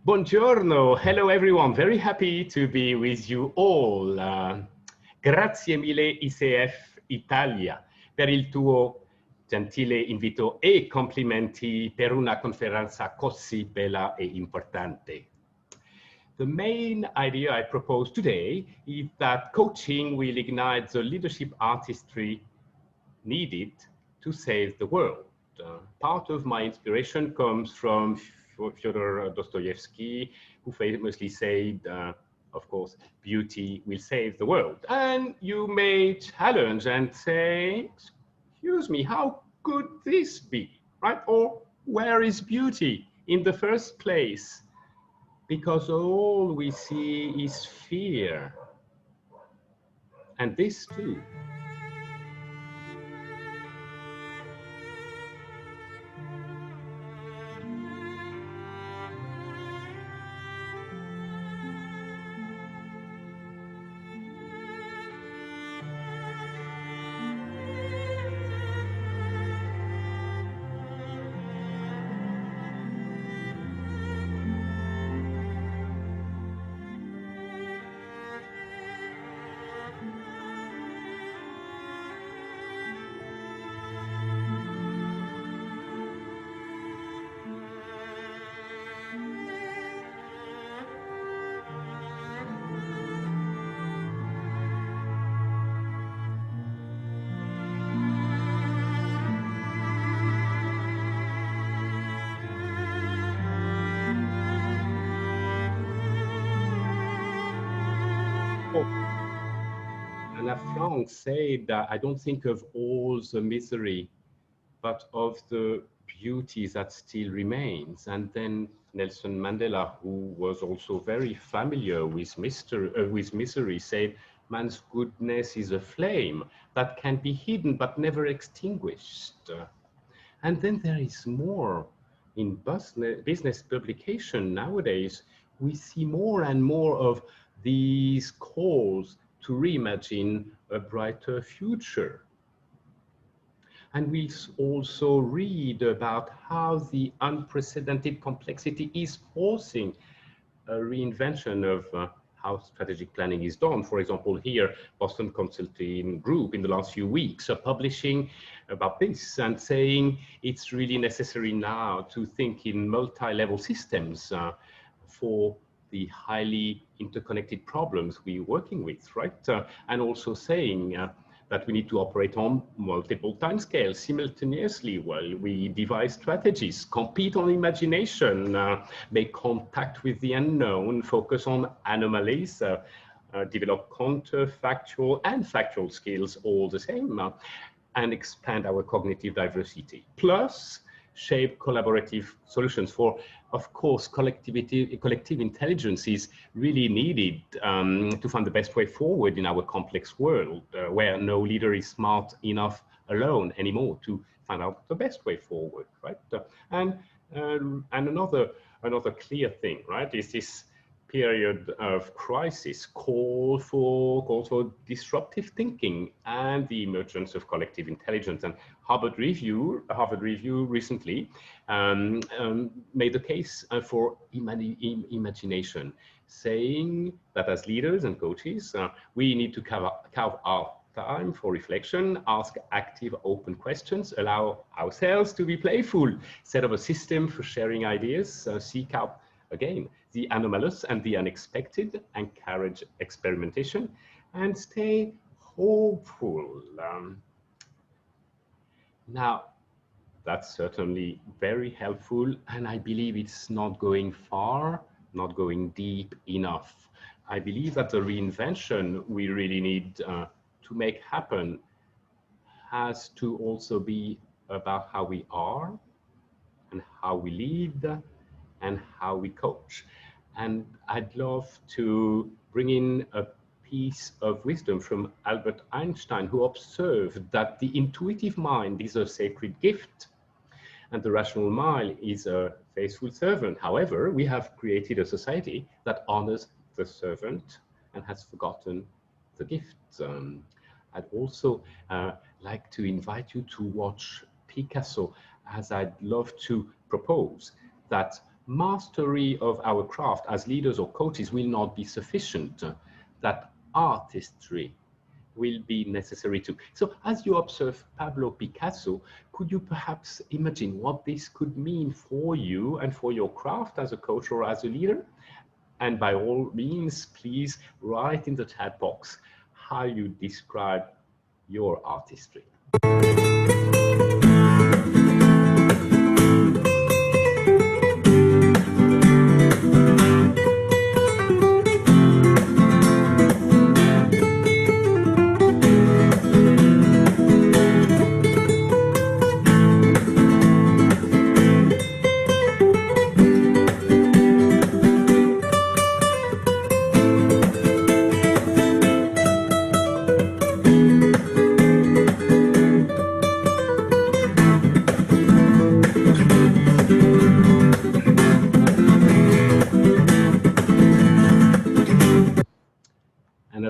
Buongiorno, hello everyone, very happy to be with you all. Grazie mille ICF Italia per il tuo gentile invito e complimenti per una conferenza così bella e importante. The main idea I propose today is that coaching will ignite the leadership artistry needed to save the world. Part of my inspiration comes from Fyodor Dostoevsky, who famously said, of course, beauty will save the world. And you may challenge and say, excuse me, how could this be, right? Or where is beauty in the first place? Because all we see is fear. And this too. Anna Frank said that I don't think of all the misery, but of the beauty that still remains. And then Nelson Mandela, who was also very familiar with misery, said, man's goodness is a flame that can be hidden but never extinguished. And then there is more. In business publication nowadays, we see more and more of these calls to reimagine a brighter future. And we also read about how the unprecedented complexity is forcing a reinvention of how strategic planning is done. For example, here, Boston Consulting Group in the last few weeks are publishing about this and saying it's really necessary now to think in multi-level systems for the highly interconnected problems we're working with, right? And also saying that we need to operate on multiple timescales simultaneously while we devise strategies, compete on imagination, make contact with the unknown, focus on anomalies, develop counterfactual and factual skills all the same, and expand our cognitive diversity. Plus, shape collaborative solutions for, of course, collective intelligence is really needed to find the best way forward in our complex world, where no leader is smart enough alone anymore to find out the best way forward, right? And another clear thing, right, is this period of crisis call for disruptive thinking and the emergence of collective intelligence. And Harvard Review recently made the case for imagination, saying that as leaders and coaches, we need to carve out time for reflection, ask active, open questions, allow ourselves to be playful, set up a system for sharing ideas, seek out, again, the anomalous and the unexpected, encourage experimentation, and stay hopeful. Now, that's certainly very helpful, and I believe it's not going far, not going deep enough. I believe that the reinvention we really need to make happen has to also be about how we are and how we lead and how we coach. And I'd love to bring in a piece of wisdom from Albert Einstein, who observed that the intuitive mind is a sacred gift and the rational mind is a faithful servant. However, we have created a society that honors the servant and has forgotten the gift. I'd also like to invite you to watch Picasso, as I'd love to propose that mastery of our craft as leaders or coaches will not be sufficient, that artistry will be necessary too. So as you observe Pablo Picasso, could you perhaps imagine what this could mean for you and for your craft as a coach or as a leader? And by all means, please write in the chat box how you describe your artistry.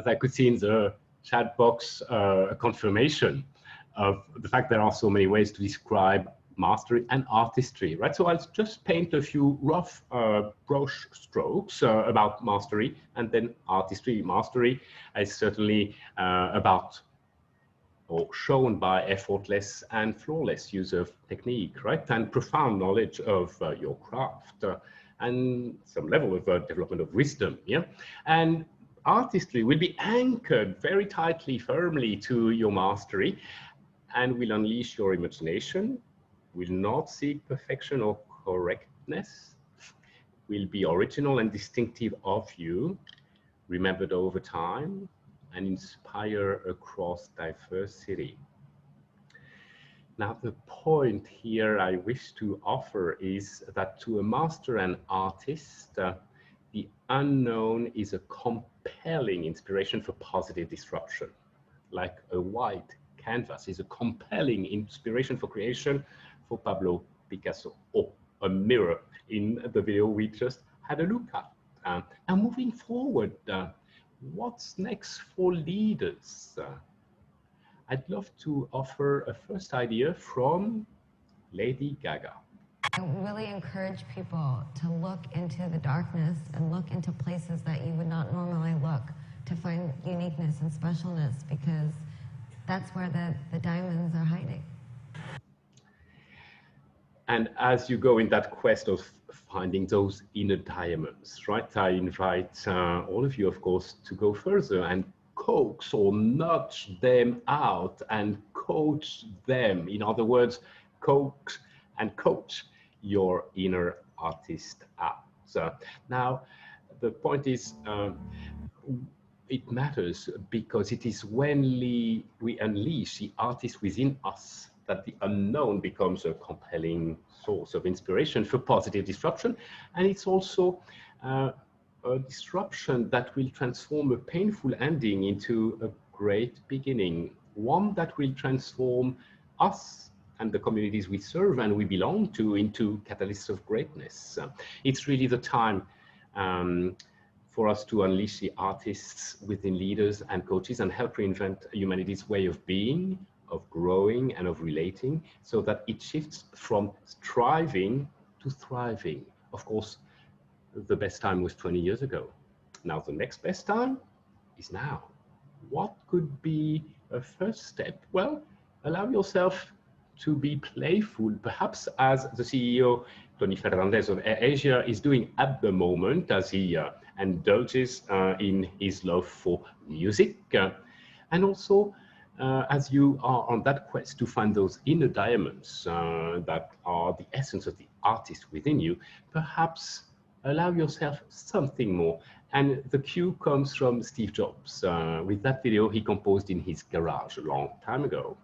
I could see in the chat box a confirmation of the fact there are so many ways to describe mastery and artistry, right? So I'll just paint a few rough brush strokes about mastery and then artistry. Mastery is certainly about or shown by effortless and flawless use of technique, right? And profound knowledge of your craft and some level of development of wisdom, yeah? And artistry will be anchored very tightly, firmly to your mastery and will unleash your imagination, will not seek perfection or correctness, will be original and distinctive of you, remembered over time, and inspire across diversity. Now, the point here I wish to offer is that to a master and artist, the unknown is a compelling inspiration for positive disruption. Like a white canvas is a compelling inspiration for creation for Pablo Picasso, or a mirror in the video we just had a look at. Now moving forward, what's next for leaders? I'd love to offer a first idea from Lady Gaga. I really encourage people to look into the darkness and look into places that you would not normally look to find uniqueness and specialness, because that's where the diamonds are hiding. And as you go in that quest of finding those inner diamonds, right, I invite all of you, of course, to go further and coax or nudge them out and coach them. In other words, coax and coach your inner artist out. So now the point is, it matters because it is when we unleash the artist within us that the unknown becomes a compelling source of inspiration for positive disruption. And it's also a disruption that will transform a painful ending into a great beginning, one that will transform us and the communities we serve and we belong to into catalysts of greatness. It's really the time for us to unleash the artists within leaders and coaches and help reinvent humanity's way of being, of growing and of relating, so that it shifts from striving to thriving. Of course, the best time was 20 years ago. Now the next best time is now. What could be a first step? Well, allow yourself to be playful, perhaps as the CEO, Tony Fernandez of AirAsia, is doing at the moment as he indulges in his love for music. And also, as you are on that quest to find those inner diamonds that are the essence of the artist within you, perhaps allow yourself something more. And the cue comes from Steve Jobs with that video he composed in his garage a long time ago.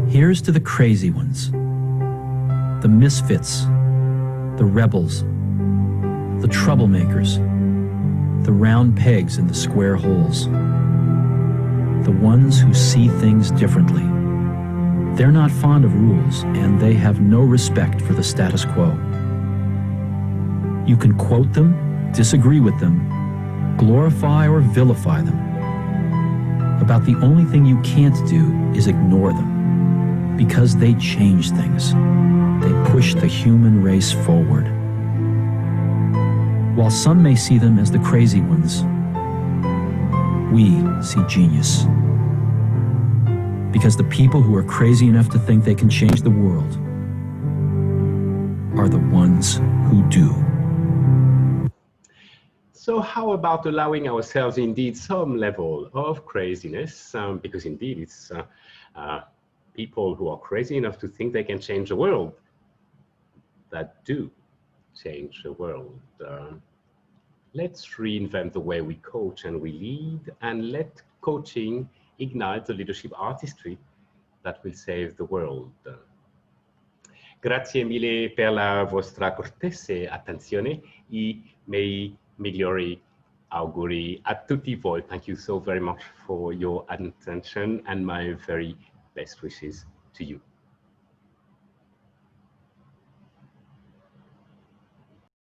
Here's to the crazy ones, the misfits, the rebels, the troublemakers, the round pegs in the square holes, the ones who see things differently. They're not fond of rules, and they have no respect for the status quo. You can quote them, disagree with them, glorify or vilify them. About the only thing you can't do is ignore them, because they change things. They push the human race forward. While some may see them as the crazy ones, we see genius. Because the people who are crazy enough to think they can change the world are the ones who do. So how about allowing ourselves indeed some level of craziness? Because indeed it's people who are crazy enough to think they can change the world that do change the world. Let's reinvent the way we coach and we lead, and let coaching ignite the leadership artistry that will save the world. Grazie mille per la vostra cortese attenzione e miei migliori auguri a tutti voi. Thank you so very much for your attention and my very best wishes to you.